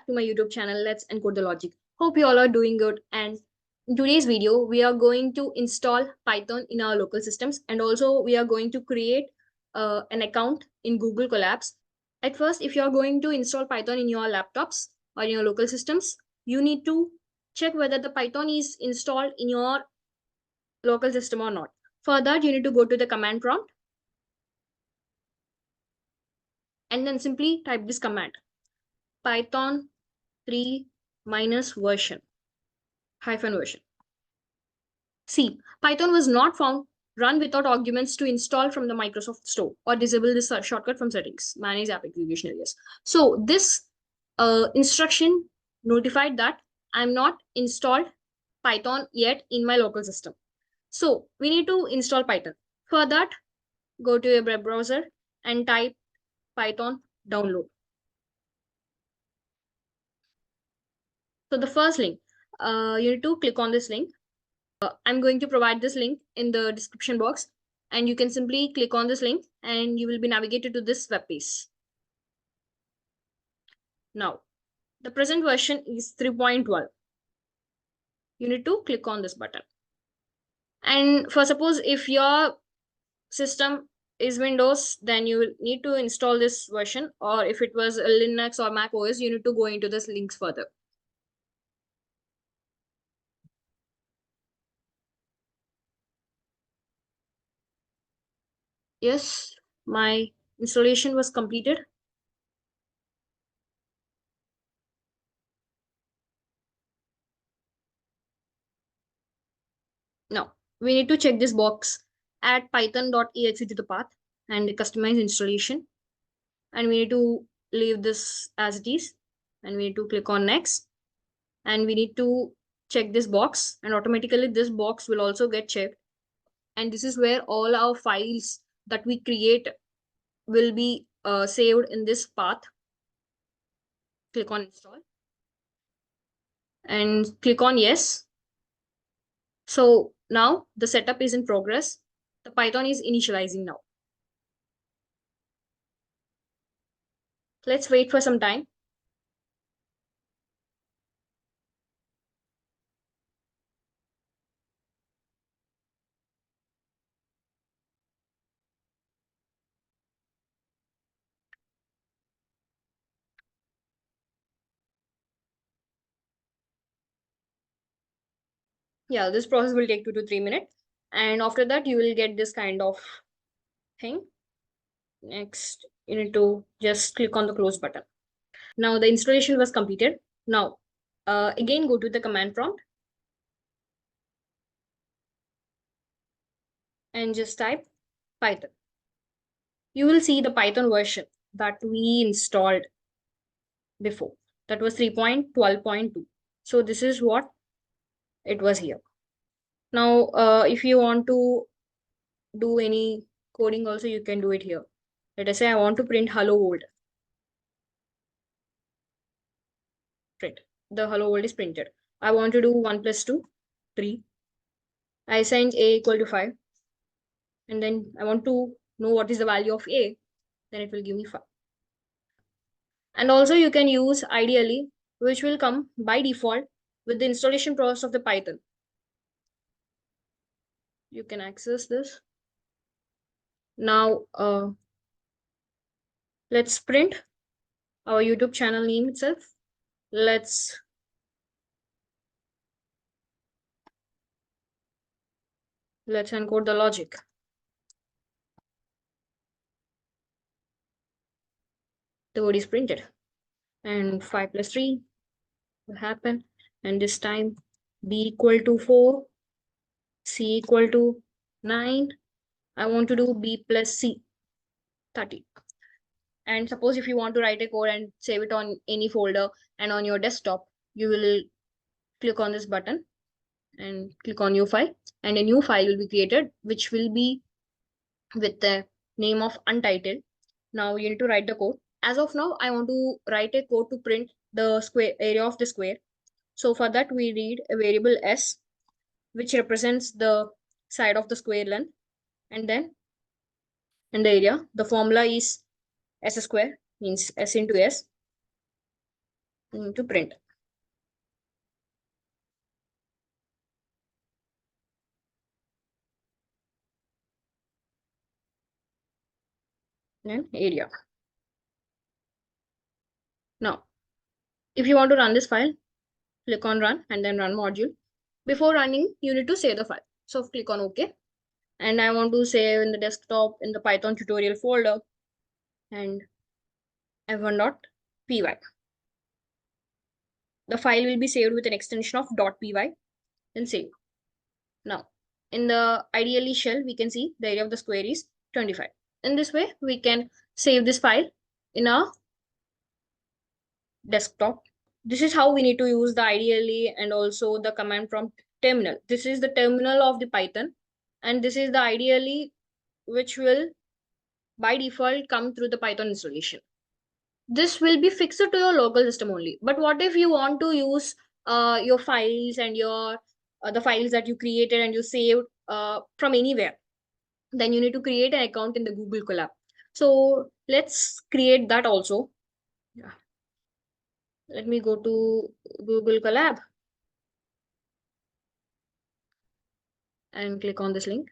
to my YouTube channel. Let's encode the logic. Hope you all are doing good. And in today's video, we are going to install Python in our local systems. And also we are going to create an account in Google Colabs. At first, if you are going to install Python in your laptops or in your local systems, you need to check whether the Python is installed in your local system or not. For that, you need to go to the command prompt and then simply type this command: Python 3 minus version -version. See, Python was not found run without arguments to install from the Microsoft Store or disable this shortcut from settings, manage app execution areas. So this instruction notified that I'm not installed Python yet in my local system. So we need to install Python. For that, go to your web browser and type Python download. So the first link, you need to click on this link. I'm going to provide this link in the description box, and you can simply click on this link and you will be navigated to this web page. Now, the present version is 3.12. You need to click on this button. And for suppose if your system is Windows, then you will need to install this version, or if it was a Linux or Mac OS, you need to go into this links further. Yes, my installation was completed. Now, we need to check this box, add python.exe to the path and customize installation. And we need to leave this as it is. And we need to click on next. And we need to check this box, and automatically this box will also get checked. And this is where all our files that we create will be saved in this path. Click on install and click on yes. So now the setup is in progress. The Python is initializing now. Let's wait for some time. Yeah, this process will take 2 to 3 minutes. And after that, you will get this kind of thing. Next, you need to just click on the close button. Now the installation was completed. Now, again, go to the command prompt and just type Python. You will see the Python version that we installed before. That was 3.12.2. So this is what it was here. Now, if you want to do any coding also, you can do it here. Let us say I want to print hello world. Print. The hello world is printed. I want to do 1 plus 2, 3. I assign a equal to 5. And then I want to know what is the value of a. Then it will give me 5. And also you can use ideally, which will come by default with the installation process of the Python. You can access this. Now, let's print our YouTube channel name itself. Let's encode the logic. The word is printed. And 5 plus 3 will happen. And this time b equal to 4, c equal to 9. I want to do b plus c, 30. And suppose if you want to write a code and save it on any folder and on your desktop, you will click on this button and click on new file, and a new file will be created, which will be with the name of untitled. Now you need to write the code. As of now, I want to write a code to print the square area of the square. So for that, we read a variable s, which represents the side of the square length. And then in the area, the formula is s square, means s into s. to print. And area. Now, if you want to run this file, click on run and then run module. Before running, you need to save the file. So click on OK. And I want to save in the desktop in the Python tutorial folder and f1.py. The file will be saved with an extension of .py. Then save. Now, in the ideally shell, we can see the area of the square is 25. In this way, we can save this file in our desktop. This is how we need to use the ideally and also the command prompt terminal. This is the terminal of the Python, and this is the ideally which will by default come through the Python installation. This will be fixed to your local system only. But what if you want to use your files and your the files that you created and you saved from anywhere? Then you need to create an account in the Google Colab. So let's create that also. Yeah. Let me go to Google Colab and click on this link.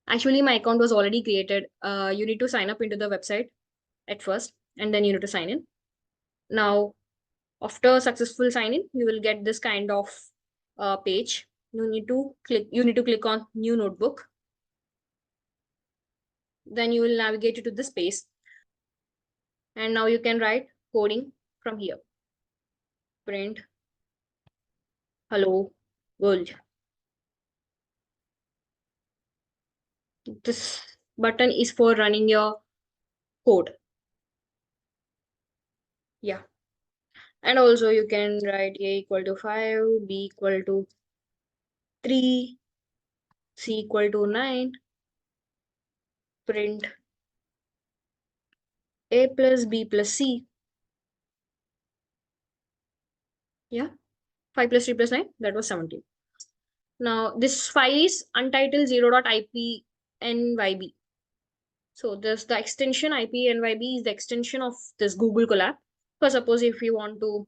Actually, my account was already created. You need to sign up into the website at first, and then you need to sign in. Now, after successful sign in, you will get this kind of page. You need to click on new notebook. Then you will navigate to this page. And now you can write coding from here. Print hello world. This button is for running your code. Yeah. And also you can write a equal to 5, b equal to 3, c equal to 9, print a plus b plus c. Yeah, 5 plus 3 plus 9, that was 17. Now this file is untitled 0.ipnyb. So this the extension ipnyb is the extension of this Google Colab. For suppose if you want to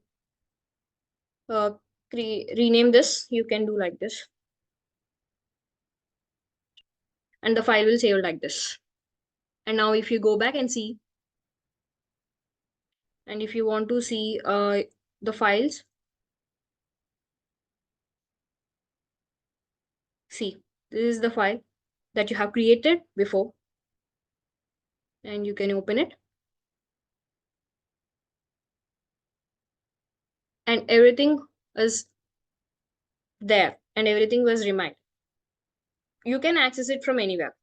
rename this, you can do like this. And the file will save like this. And now if you go back and see, and if you want to see the files, see, this is the file that you have created before. And you can open it. And everything is there and everything was remained. You can access it from anywhere.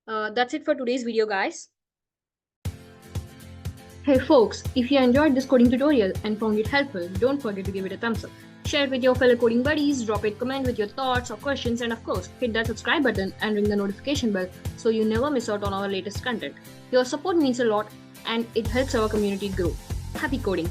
That's it for today's video, guys. Hey folks, if you enjoyed this coding tutorial and found it helpful, don't forget to give it a thumbs up. Share it with your fellow coding buddies, drop a comment with your thoughts or questions, and of course, hit that subscribe button and ring the notification bell so you never miss out on our latest content. Your support means a lot and it helps our community grow. Happy coding!